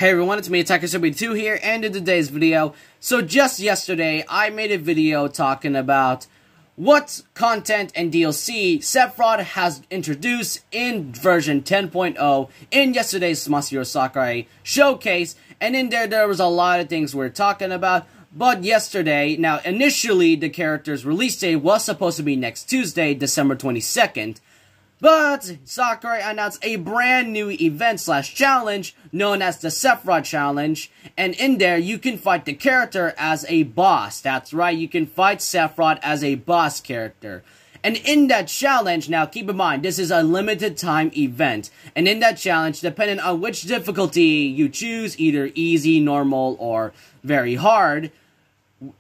Hey everyone, it's me, Sakurai here, and in today's video, so just yesterday, I made a video talking about what content and DLC Sephiroth has introduced in version 10.0 in yesterday's Masahiro Sakurai showcase, and in there was a lot of things we're talking about, but yesterday, now initially the character's release date was supposed to be next Tuesday, December 22nd, but Sakurai announced a brand new event/challenge known as the Sephiroth Challenge, and in there you can fight the character as a boss. That's right, you can fight Sephiroth as a boss character. And in that challenge, now keep in mind, this is a limited time event, and in that challenge, depending on which difficulty you choose, either easy, normal, or very hard,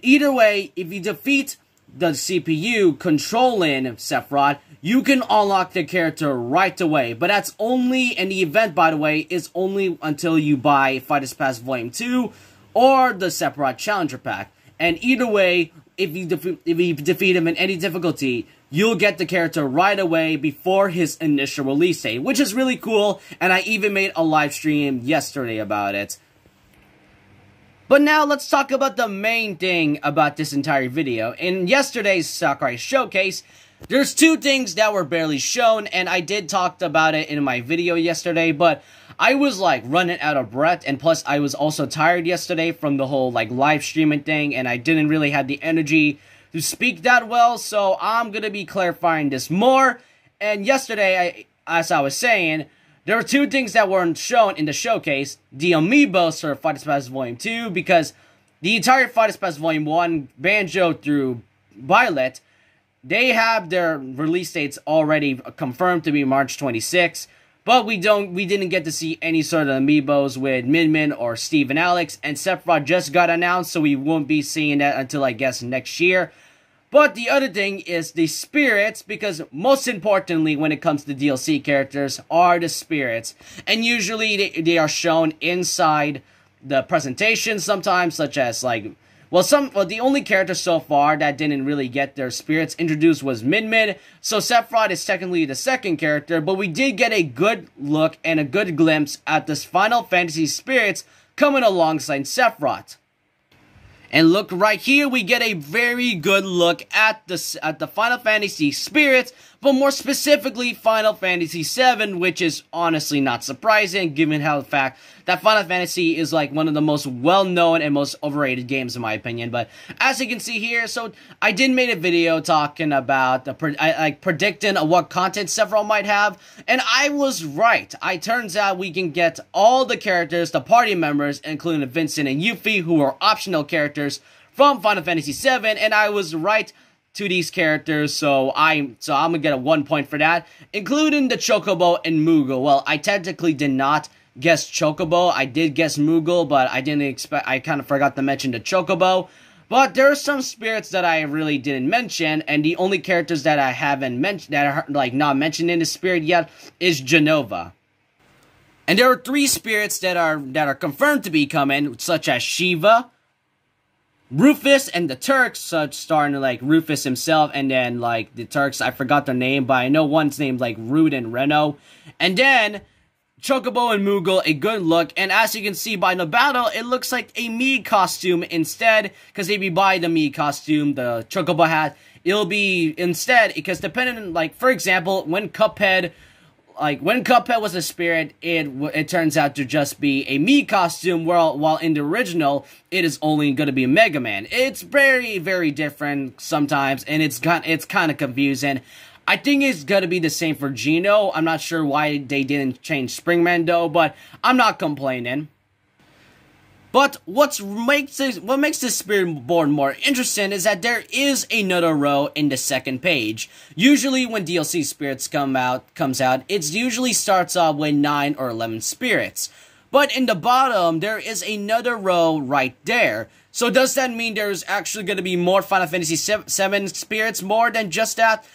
either way, if you defeat the CPU controlling Sephiroth, you can unlock the character right away. But that's only, and the event, by the way, is only until you buy Fighters Pass Volume 2 or the Sephiroth Challenger Pack. And either way, if you defeat him in any difficulty, you'll get the character right away before his initial release date, which is really cool, and I even made a live stream yesterday about it. But now let's talk about the main thing about this entire video. In yesterday's Sakurai showcase, there's two things that were barely shown, and I did talk about it in my video yesterday, but I was like running out of breath, and plus I was also tired yesterday from the whole like live streaming thing, and I didn't really have the energy to speak that well, so I'm gonna be clarifying this more. And yesterday, as I was saying, there were two things that weren't shown in the showcase: the amiibos for Fighters Pass Volume 2, because the entire Fighters Pass Volume 1, Banjo through Violet, they have their release dates already confirmed to be March 26, but we didn't get to see any sort of amiibos with Min or Steve and Alex, and Sephiroth just got announced, so we won't be seeing that until I guess next year. But the other thing is the spirits, because most importantly when it comes to DLC characters are the spirits, and usually they are shown inside the presentation sometimes, such as like, the only character so far that didn't really get their spirits introduced was Min, so Sephiroth is technically the second character, but we did get a good look and a good glimpse at this Final Fantasy spirits coming alongside Sephiroth. And look right here, we get a very good look at the Final Fantasy spirits, but more specifically Final Fantasy VII, which is honestly not surprising given how the fact that Final Fantasy is like one of the most well-known and most overrated games in my opinion. But as you can see here, so I did make a video talking about predicting what content Sephiroth might have, and I was right. It turns out we can get all the characters, the party members, including Vincent and Yuffie, who are optional characters from Final Fantasy VII, and I was right to these characters, so I'm gonna get a 1 point for that, including the Chocobo and Moogle. Well, I technically did not guess Chocobo. I did guess Moogle, but I kind of forgot to mention the Chocobo. But there are some spirits that I really didn't mention, and the only characters that I haven't mentioned, that are like not mentioned in the spirit yet, is Genova. And there are three spirits that are confirmed to be coming, such as Shiva, Rufus, and the Turks, such starting like Rufus himself, and then like the Turks, I forgot their name, but I know one's named like Rude and Reno. And then Chocobo and Moogle, a good look, and as you can see by the battle, it looks like a Mii costume instead, because if you buy the Mii costume, the Chocobo hat, it'll be instead, because depending on, like, for example, when Cuphead was a spirit, it turns out to just be a Mii costume, while in the original, it is only going to be Mega Man. It's very, very different sometimes, and it's kind of confusing. I think it's going to be the same for Geno. I'm not sure why they didn't change Springman though, but I'm not complaining. But what makes this spirit board more interesting is that there is another row in the second page. Usually when DLC spirits comes out, it usually starts off with 9 or 11 spirits. But in the bottom, there is another row right there. So does that mean there's actually going to be more Final Fantasy VII spirits more than just that?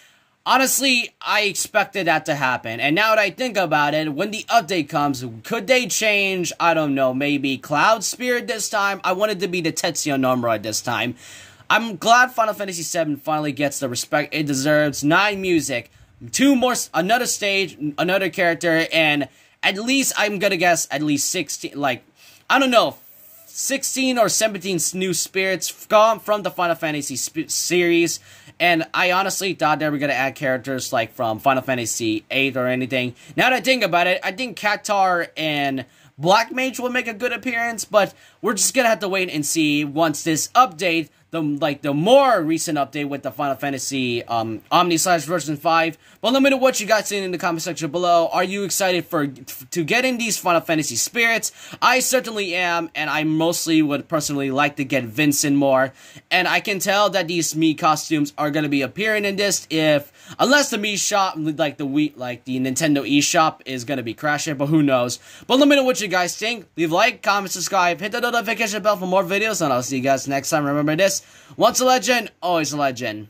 Honestly, I expected that to happen, and now that I think about it, when the update comes, could they change, I don't know, maybe Cloud Spirit this time? I want it to be the Tetsuya Nomura this time. I'm glad Final Fantasy VII finally gets the respect it deserves. 9 music, 2 more, another stage, another character, and at least, I'm gonna guess, at least 16, like, I don't know, 16 or 17 new spirits from the Final Fantasy series, and I honestly thought they were going to add characters like from Final Fantasy VIII or anything. Now that I think about it, I think Katar and Black Mage will make a good appearance, but we're just going to have to wait and see once this update, the more recent update with the Final Fantasy Omni/Version 5. But let me know what you guys think in the comment section below. Are you excited to get in these Final Fantasy spirits? I certainly am, and I mostly would personally like to get Vincent more. And I can tell that these Mii costumes are going to be appearing in this unless the Mii shop, like the Nintendo eShop, is going to be crashing, but who knows. But let me know what you guys think. Leave a like, comment, subscribe, hit the notification bell for more videos, and I'll see you guys next time. Remember this: once a legend, always a legend.